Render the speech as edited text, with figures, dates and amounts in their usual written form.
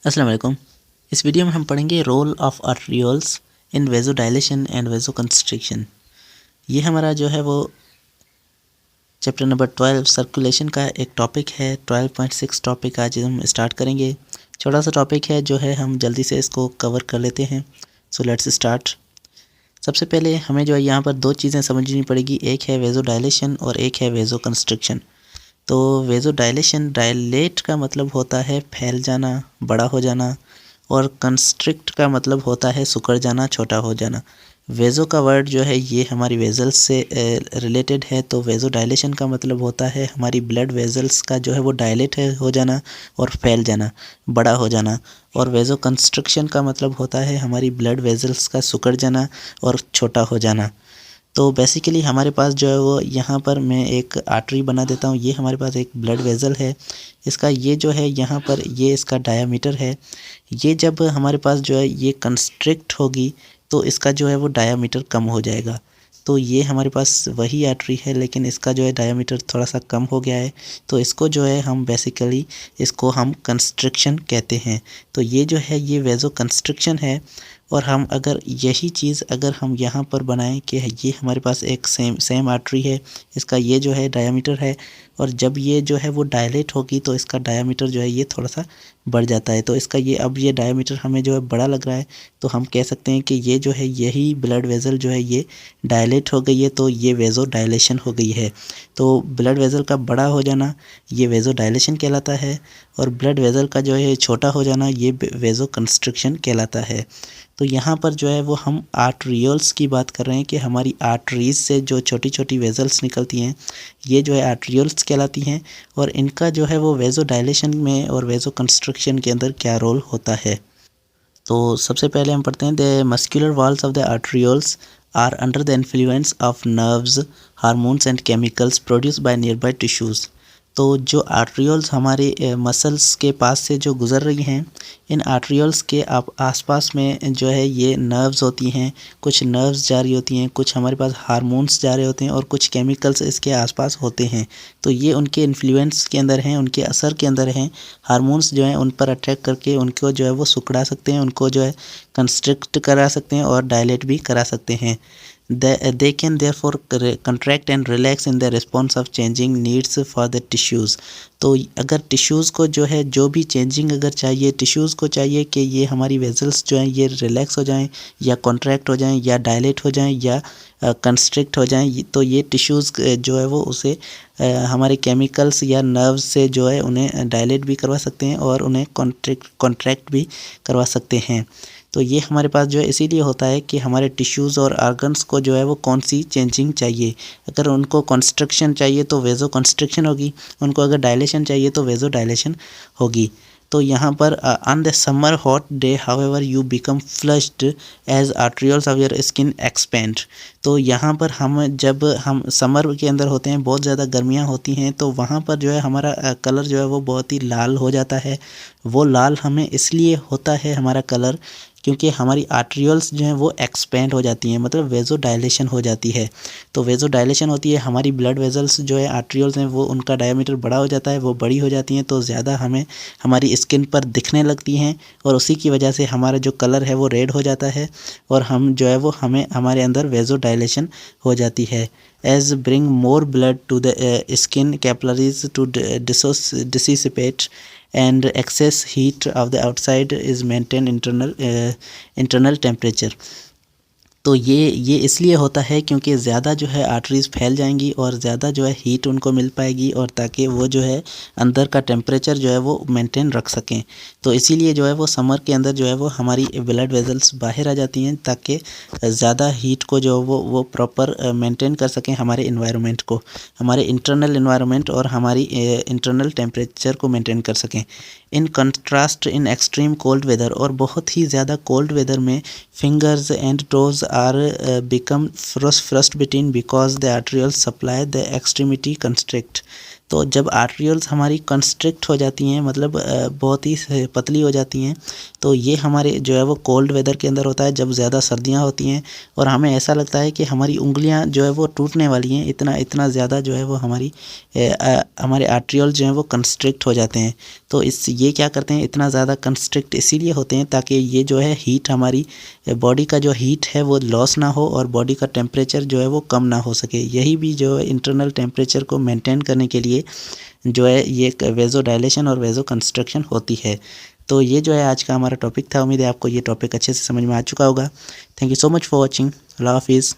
अस्सलाम वालेकुम। इस वीडियो में हम पढ़ेंगे role of arterioles in vasodilation and vasoconstriction. ये हमारा जो है वो चैप्टर नंबर 12 सर्कुलेशन का एक टॉपिक है। 12.6 टॉपिक आज हम स्टार्ट करेंगे। छोटा सा टॉपिक है जो है, हम जल्दी से इसको कवर कर लेते हैं। So let's start. सबसे पहले हमें जो है यहाँ पर दो चीज़ें समझनी पड़ेगी, एक है वेज़ोडाइलेशन और एक है वेज़ोकंस्ट्रिक्शन। तो वेज़ोडाइलेशन, डायलेट का मतलब होता है फैल जाना, बड़ा हो जाना, और कंस्ट्रिक्ट का मतलब होता है सिकुड़ जाना, छोटा हो जाना। वेज़ो का वर्ड जो है ये हमारी वेजल्स से रिलेटेड है। तो वेज़ो डायलेशन का मतलब होता है हमारी ब्लड वेजल्स का जो है वो डायलेट हो जाना और फैल जाना, बड़ा हो जाना। और वेज़ो कंस्ट्रक्शन का मतलब होता है हमारी ब्लड वेजल्स का सिकुड़ जाना और छोटा हो जाना। तो बेसिकली हमारे पास जो है वो यहाँ पर मैं एक आर्टरी बना देता हूँ। ये हमारे पास एक ब्लड वेज़ल है। इसका ये जो है यहाँ पर ये इसका डायामीटर है। ये जब हमारे पास जो है ये कंस्ट्रिक्ट होगी तो इसका जो है वो डायामीटर कम हो जाएगा। तो ये हमारे पास वही आर्टरी है, लेकिन इसका जो है डायामीटर थोड़ा सा कम हो गया है। तो इसको जो है हम बेसिकली इसको हम कंस्ट्रिक्शन कहते हैं। तो ये जो है ये वेज़ो कंस्ट्रिक्शन है। और हम अगर यही चीज़ अगर हम यहाँ पर बनाएं कि ये हमारे पास एक सेम आर्टरी है, इसका ये जो है डायामीटर है, और जब ये जो है वो डायलेट होगी तो इसका डायामीटर जो है ये थोड़ा सा बढ़ जाता है। तो इसका ये अब ये डायामीटर हमें जो है बड़ा लग रहा है, तो हम कह सकते हैं कि ये जो है यही ब्लड वेज़ल जो है ये डायलेट हो गई है, तो ये वेज़ो डायलेशन हो गई है। तो ब्लड वेज़ल का बड़ा हो जाना ये वेज़ो डायलेशन कहलाता है, और ब्लड वेज़ल का जो है छोटा हो जाना ये वेज़ो कंस्ट्रिक्शन कहलाता है। तो यहाँ पर जो है वो हम आर्टरियोल्स की बात कर रहे हैं कि हमारी आर्टरीज से जो छोटी छोटी वेजल्स निकलती हैं ये जो है आर्टरियोल्स कहलाती हैं, और इनका जो है वो वेज़ो डायलेशन में और वेज़ो कंस्ट्रक्शन के अंदर क्या रोल होता है। तो सबसे पहले हम पढ़ते हैं, the muscular walls of the arterioles are under the influence of nerves, hormones and chemicals produced by nearby tissues. तो जो आर्टरियोल्स हमारे मसल्स के पास से जो गुज़र रही हैं, इन आर्टरियोल्स के आसपास में जो है ये नर्व्स होती हैं। कुछ नर्व्स जा रही होती हैं, कुछ हमारे पास हार्मोन्स जा रहे होते हैं, और कुछ केमिकल्स इसके आसपास होते हैं। तो ये उनके इन्फ्लुएंस के अंदर हैं, उनके असर के अंदर हैं। हार्मोन्स जो हैं उन पर अट्रैक्ट करके उनको जो है वो सिकुड़ा सकते हैं, उनको जो है कंस्ट्रिक्ट करा सकते हैं और डायलेट भी करा सकते हैं। They can therefore contract and relax in the response of changing needs for the tissues। तो अगर टिश्यूज़ को जो है जो भी चेंजिंग अगर चाहिए, टिश्यूज़ को चाहिए कि ये हमारी वेजल्स जो हैं ये रिलैक्स हो जाएं या कॉन्ट्रैक्ट हो जाएं या डायलेट हो जाएं या कंस्ट्रिक्ट हो जाएं, तो ये टिश्यूज़ जो है वो उसे हमारे केमिकल्स या नर्व्स से जो है उन्हें डायलेट भी करवा सकते हैं और उन्हें कॉन्ट्रैक्ट भी करवा सकते हैं। तो ये हमारे पास जो है इसीलिए होता है कि हमारे टिश्यूज़ और ऑर्गन्स को जो है वो कौन सी चेंजिंग चाहिए। अगर उनको कंस्ट्रक्शन चाहिए तो वेज़ो कंस्ट्रक्शन होगी, उनको अगर डायलेशन चाहिए तो वेज़ो डायलेशन होगी। तो यहाँ पर on the summer hot day however you become flushed as arterioles of your skin expand. तो यहाँ पर जब हम समर के अंदर होते हैं, बहुत ज़्यादा गर्मियाँ होती हैं, तो वहाँ पर जो है हमारा कलर जो है वो बहुत ही लाल हो जाता है। वो लाल हमें इसलिए होता है हमारा कलर क्योंकि हमारी आर्टरियोल्स जो हैं वो एक्सपेंड हो जाती हैं, मतलब वेज़ो डायलेशन हो जाती है। तो वेज़ो डायलेशन होती है, हमारी ब्लड वेजल्स जो है आर्टरियोल्स हैं वो उनका डायमीटर बड़ा हो जाता है, वो बड़ी हो जाती हैं, तो ज़्यादा हमें हमारी स्किन पर दिखने लगती हैं, और उसी की वजह से हमारा जो कलर है वो रेड हो जाता है, और हम जो है वो हमें हमारे अंदर वेज़ो डायलेशन हो जाती है। As bring more blood to the skin capillaries to dissipate and excess heat of the outside is maintain internal temperature। तो ये इसलिए होता है क्योंकि ज़्यादा जो है आर्टरीज़ फैल जाएंगी और ज़्यादा जो है हीट उनको मिल पाएगी, और ताकि वो जो है अंदर का टेम्परेचर जो है वो मेंटेन रख सकें। तो इसीलिए जो है वो समर के अंदर जो है वो हमारी ब्लड वेजल्स बाहर आ जाती हैं, ताकि ज़्यादा हीट को जो वो प्रॉपर मेंटेन कर सकें, हमारे इन्वायरमेंट को, हमारे इंटरनल इन्वायरमेंट और हमारी इंटरनल टेम्परेचर को मेंटेन कर सकें। In contrast in extreme cold weather, और बहुत ही ज़्यादा कोल्ड वेदर में fingers and toes are become frostbitten because the arterial supply the extremity constrict. तो जब आर्ट्रियोल्स हमारी कंस्ट्रिक्ट हो जाती हैं, मतलब बहुत ही पतली हो जाती हैं, तो ये हमारे जो है वो कोल्ड वेदर के अंदर होता है, जब ज़्यादा सर्दियाँ होती हैं और हमें ऐसा लगता है कि हमारी उंगलियां जो है वो टूटने वाली हैं, इतना इतना ज़्यादा जो है वो हमारे आर्ट्रियोल जो हैं वो कंस्ट्रिक्ट हो जाते हैं। तो ये क्या करते हैं, इतना ज़्यादा कंस्ट्रिक्ट इसीलिए होते हैं ताकि ये जो है हीट, हमारी बॉडी का जो हीट है वो लॉस ना हो और बॉडी का टेम्परेचर जो है वो कम ना हो सके। यही भी जो है इंटरनल टेम्परेचर को मेंटेन करने के लिए जो है ये वेज़ो डायलेशन और वेज़ो कंस्ट्रक्शन होती है। तो ये जो है आज का हमारा टॉपिक था। उम्मीद है आपको ये टॉपिक अच्छे से समझ में आ चुका होगा। Thank you so much for watching. Allah हाफिज़।